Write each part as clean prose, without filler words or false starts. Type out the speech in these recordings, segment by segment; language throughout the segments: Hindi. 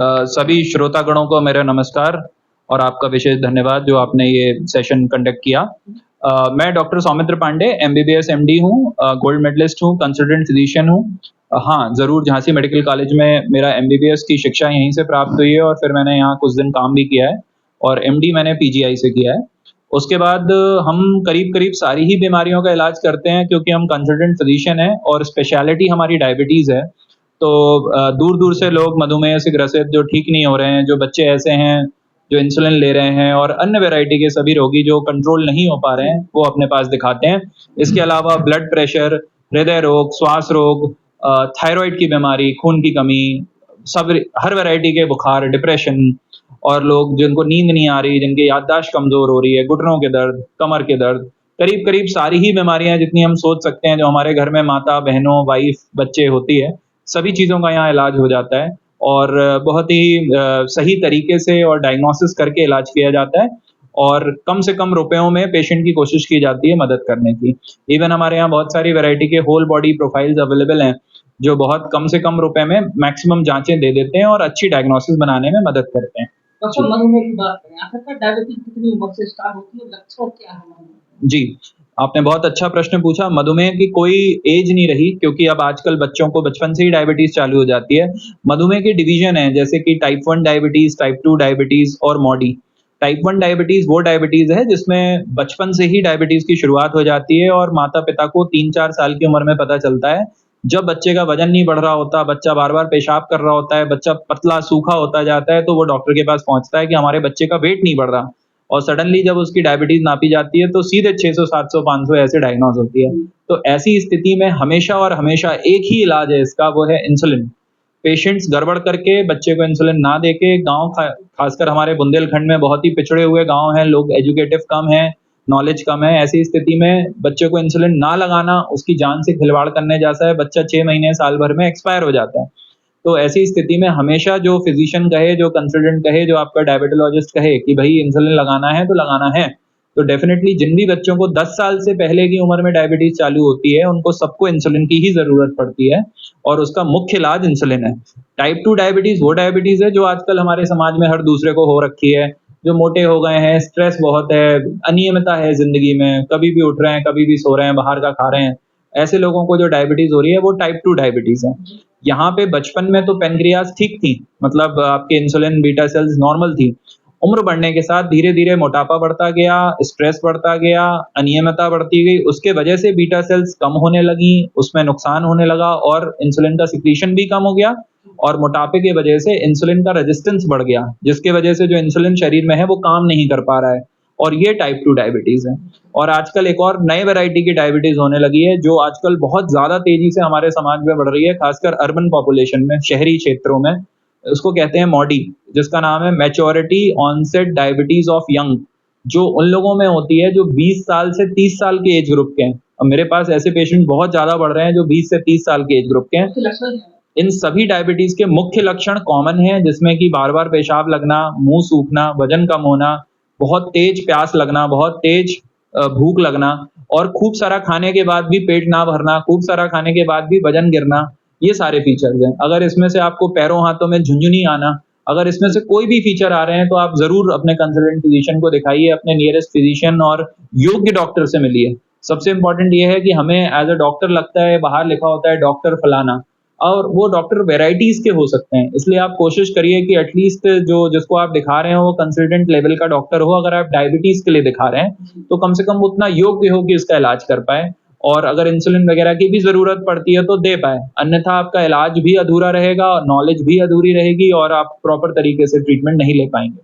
सभी श्रोतागणों को मेरा नमस्कार और आपका विशेष धन्यवाद जो आपने ये सेशन कंडक्ट किया। मैं doctor Saumitra Pande MBBS MD हूँ, गोल्ड मेडलिस्ट हूँ, कंसल्टेंट फिजिशियन हूँ। हाँ, ज़रूर झांसी मेडिकल कॉलेज में मेरा एमबीबीएस की शिक्षा यहीं से प्राप्त हुई है और फिर मैंने यहाँ कुछ दिन काम भी किया है और एमडी मैंने पीजीआई से किया है। उसके बाद हम करीब-करीब सारी ही बीमारियों का इलाज करते हैं क्योंकि हम कंसल्टेंट फिजिशियन हैं और स्पेशलिटी हमारी डायबिटीज़ है। तो दूर-दूर से लोग मधुमेह से ग्रसित जो ठीक नहीं हो रहे हैं, जो बच्चे ऐसे हैं जो इंसुलिन ले रहे हैं और अन्य वैरायटी के सभी रोगी जो कंट्रोल नहीं हो पा रहे हैं, वो अपने पास दिखाते हैं। इसके अलावा ब्लड प्रेशर, हृदय रोग, श्वास रोग, थायरॉइड की बीमारी, खून की कमी, सब हर वैरायटी के बुखार, डिप्रेशन और लोग जिनको नींद नहीं आ रही, जिनकी याददाश्त कमज़ोर हो रही है, घुटनों के दर्द, कमर के दर्द, करीब-करीब सारी ही बीमारियाँ जितनी हम सोच सकते हैं, जो हमारे घर में माता, बहनों, वाइफ़, बच्चे होती है, सभी चीज़ों का यहाँ इलाज हो जाता है और बहुत ही सही तरीके से और डायग्नोसिस करके इलाज किया जाता है और कम से कम रुपयों में पेशेंट की कोशिश की जाती है मदद करने की। इवन हमारे यहाँ बहुत सारी वैरायटी के होल बॉडी प्रोफाइल्स अवेलेबल हैं, जो बहुत कम से कम रुपए में मैक्सिमम जाँचें दे देते हैं और अच्छी डायग्नोसिस बनाने में मदद करते हैं। डॉक्टर मधुमेह की बात करें, आखिरकार डायबिटीज कितनी उम्र से स्टार्ट होती है और लक्षण क्या है मधुमेह? जी, आपने बहुत अच्छा प्रश्न पूछा। मधुमेह की कोई एज नहीं रही क्योंकि अब आजकल बच्चों को बचपन से ही डायबिटीज़ चालू हो जाती है। मधुमेह के डिवीज़न हैं जैसे कि टाइप 1 डायबिटीज़, टाइप 2 डायबिटीज़ और मॉडी। टाइप 1 डायबिटीज़ वो डायबिटीज़ है जिसमें बचपन से ही डायबिटीज़ की शुरुआत हो जाती है और माता-पिता को 3-4 साल की उम्र में पता चलता है। जब बच्चे का वज़न नहीं बढ़ रहा होता, बच्चा बार-बार पेशाब कर रहा होता है, बच्चा पतला सूखा होता जाता है, तो वो डॉक्टर के पास पहुँचता है कि हमारे बच्चे का वेट नहीं बढ़ रहा। और सडनली जब उसकी डायबिटीज़ नापी जाती है तो सीधे 600, 700, 500 ऐसे डायग्नोज़ होती है। तो ऐसी स्थिति में हमेशा और हमेशा एक ही इलाज है इसका, वो है इंसुलिन। पेशेंट्स गड़बड़ करके बच्चे को इंसुलिन ना देके गाँव खासकर हमारे बुंदेलखंड में बहुत ही पिछड़े हुए गाँव हैं, लोग एजुकेटिव कम हैं, नॉलेज कम है। ऐसी स्थिति में बच्चे को इंसुलिन ना लगाना उसकी जान से खिलवाड़ करने जैसा है, बच्चा 6 महीने, साल भर में एक्सपायर हो जाता है। तो ऐसी स्थिति में हमेशा जो फिजिशियन कहे, जो कंसल्टेंट कहे, जो आपका डायबिटोलॉजिस्ट कहे कि भई इंसुलिन लगाना है तो लगाना है। तो डेफ़िनेटली जिन भी बच्चों को 10 साल से पहले की उम्र में डायबिटीज़ चालू होती है, उनको सबको इंसुलिन की ही ज़रूरत पड़ती है और उसका मुख्य इलाज इंसुलिन है। टाइप 2 डायबिटीज़ वो डायबिटीज़ है जो आजकल हमारे समाज में हर दूसरे को हो रखी है, जो मोटे हो गए हैं, स्ट्रेस बहुत है, अनियमितता है ज़िंदगी में, कभी भी उठ रहे हैं, कभी भी सो रहे हैं, बाहर का खा रहे हैं। ऐसे लोगों को जो डायबिटीज़ हो रही है, वो टाइप 2 डायबिटीज़ है। यहाँ पे बचपन में तो पैनक्रियाज़ ठीक थी, मतलब आपके इंसुलिन बीटा सेल्स नॉर्मल थी। उम्र बढ़ने के साथ धीरे-धीरे मोटापा बढ़ता गया, स्ट्रेस बढ़ता गया, अनियमितता बढ़ती गई, उसके वजह से बीटा सेल्स कम होने लगी, उसमें नुकसान होने लगा और इंसुलिन का सिक्रीशन भी कम हो गया और मोटापे की वजह से इंसुलिन का रेजिस्टेंस बढ़ गया, जिसकी वजह से जो इंसुलिन शरीर में है, वो काम नहीं कर पा रहा है और ये टाइप 2 डायबिटीज़ है। और आजकल एक और नए वैरायटी की डायबिटीज़ होने लगी है, जो आजकल बहुत ज़्यादा तेज़ी से हमारे समाज में बढ़ रही है, खासकर अर्बन पॉपुलेशन में, शहरी क्षेत्रों में। उसको कहते हैं मॉडी, जिसका नाम है maturity onset diabetes of young, जो उन लोगों में होती है जो 20 साल से 30 साल के एज ग्रुप के हैं। अब मेरे पास ऐसे पेशेंट बहुत ज़्यादा बढ़ रहे हैं जो 20 से 30 साल के एज ग्रुप के हैं। उसके लक्षण क्या हैं? इन सभी डायबिटीज़ के मुख्य लक्षण कॉमन हैं, जिसमें कि बार-बार पेशाब लगना, मुँह सूखना, वज़न कम होना, बहुत तेज़ प्यास लगना, बहुत तेज़ भूख लगना और खूब सारा खाने के बाद भी पेट ना भरना, खूब सारा खाने के बाद भी वज़न गिरना, ये सारे फीचर्स हैं। अगर इसमें से आपको पैरों-हाथों में झुनझुनी आना, अगर इसमें से कोई भी फीचर आ रहे हैं, तो आप ज़रूर अपने कंसल्टेंट फिजिशियन को दिखाइए, अपने नियरेस्ट फिजिशियन और योग्य डॉक्टर से मिलिए। सबसे इम्पोर्टेंट ये है कि हमें एज़ अ डॉक्टर लगता है, बाहर लिखा होता है डॉक्टर फलाना और वो डॉक्टर वैराइटीज़ के हो सकते हैं। इसलिए आप कोशिश करिए कि एटलीस्ट जो जिसको आप दिखा रहे हो, वो कंसल्टेंट लेवल का डॉक्टर हो। अगर आप डायबिटीज़ के लिए दिखा रहे हैं, तो कम से कम उतना योग्य हो कि इसका इलाज कर पाए और अगर इंसुलिन वगैरह की भी ज़रूरत पड़ती है, तो दे पाए। अन्यथा आपका इलाज भी अधूरा रहेगा और नॉलेज भी अधूरी रहेगी और आप प्रॉपर तरीके से ट्रीटमेंट नहीं ले पाएँगे।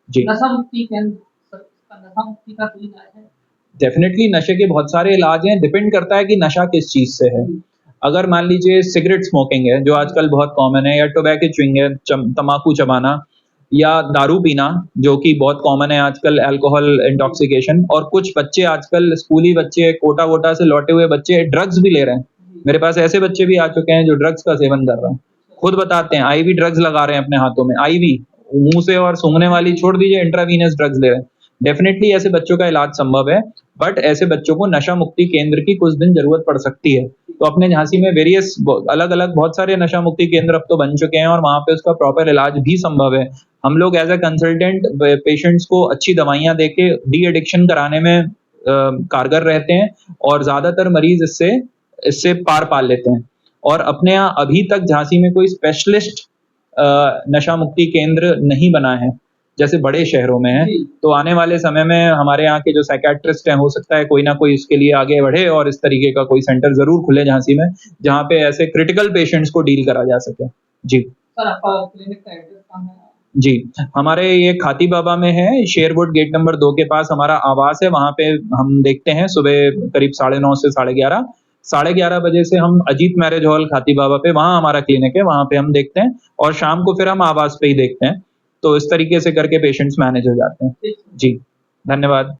जी। नशा मुक्ति केंद्र, नशा मुक्ति का कोई इलाज है? डेफ़िनेटली नशे के बहुत सारे इलाज हैं, डिपेंड करता है कि नशा किस चीज़ से है। अगर मान लीजिए सिगरेट स्मोकिंग है, जो आजकल बहुत कॉमन है, या टोबैको च्युइंग है, तम्बाकू चबाना या दारू पीना, जो कि बहुत कॉमन है आजकल, अल्कोहल इंटॉक्सिकेशन और कुछ बच्चे आजकल स्कूली बच्चे, कोटा-वोटा से लौटे हुए बच्चे ड्रग्स भी ले रहे हैं। मेरे पास ऐसे बच्चे भी आ चुके हैं जो ड्रग्स का सेवन कर रहे हैं। खुद बताते हैं आईवी ड्रग्स लगा रहे हैं अपने हाथों में, आईवी, मुँह से और सूंघने वाली छोड़ दीजिए, इंट्रावीनस ड्रग्स ले रहे हैं। डेफिनेटली ऐसे बच्चों का इलाज संभव है, बट ऐसे बच्चों को नशा मुक्ति केंद्र की कुछ दिन जरूरत पड़ सकती है। तो अपने झांसी में वेरियस अलग-अलग बहुत सारे नशा मुक्ति केंद्र अब तो बन चुके हैं और वहाँ पे उसका प्रॉपर इलाज भी संभव है। हम लोग एज़ अ कंसल्टेंट पेशेंट्स को अच्छी दवाइयाँ देके डी एडिक्शन कराने में कारगर रहते हैं और ज़्यादातर मरीज इससे पार पा लेते हैं। और अपने यहाँ अभी तक झांसी में कोई स्पेशलिस्ट नशा मुक्ति केंद्र नहीं बना है, जैसे बड़े शहरों में है। जी। तो आने वाले समय में हमारे यहाँ के जो साइकियाट्रिस्ट हैं, हो सकता है कोई ना कोई इसके लिए आगे बढ़े और इस तरीके का कोई सेंटर ज़रूर खुले झांसी में, जहाँ पे ऐसे क्रिटिकल पेशेंट्स को डील करा जा सके। जी। सर आपका क्लिनिक का एड्रेस कहाँ है? जी, हमारे ये खाती बाबा में है, शेरवुड गेट नंबर 2 के पास हमारा आवास है, वहाँ पे हम देखते हैं सुबह करीब 9:30 से 11:30। 11:30 बजे से हम अजीत मैरिज हॉल खाती बाबा पे, वहाँ हमारा क्लिनिक है, वहाँ पे हम देखते हैं और शाम को फिर हम आवास पे ही देखते हैं। तो इस तरीके से करके पेशेंट्स मैनेज हो जाते हैं। ठीक। जी, धन्यवाद।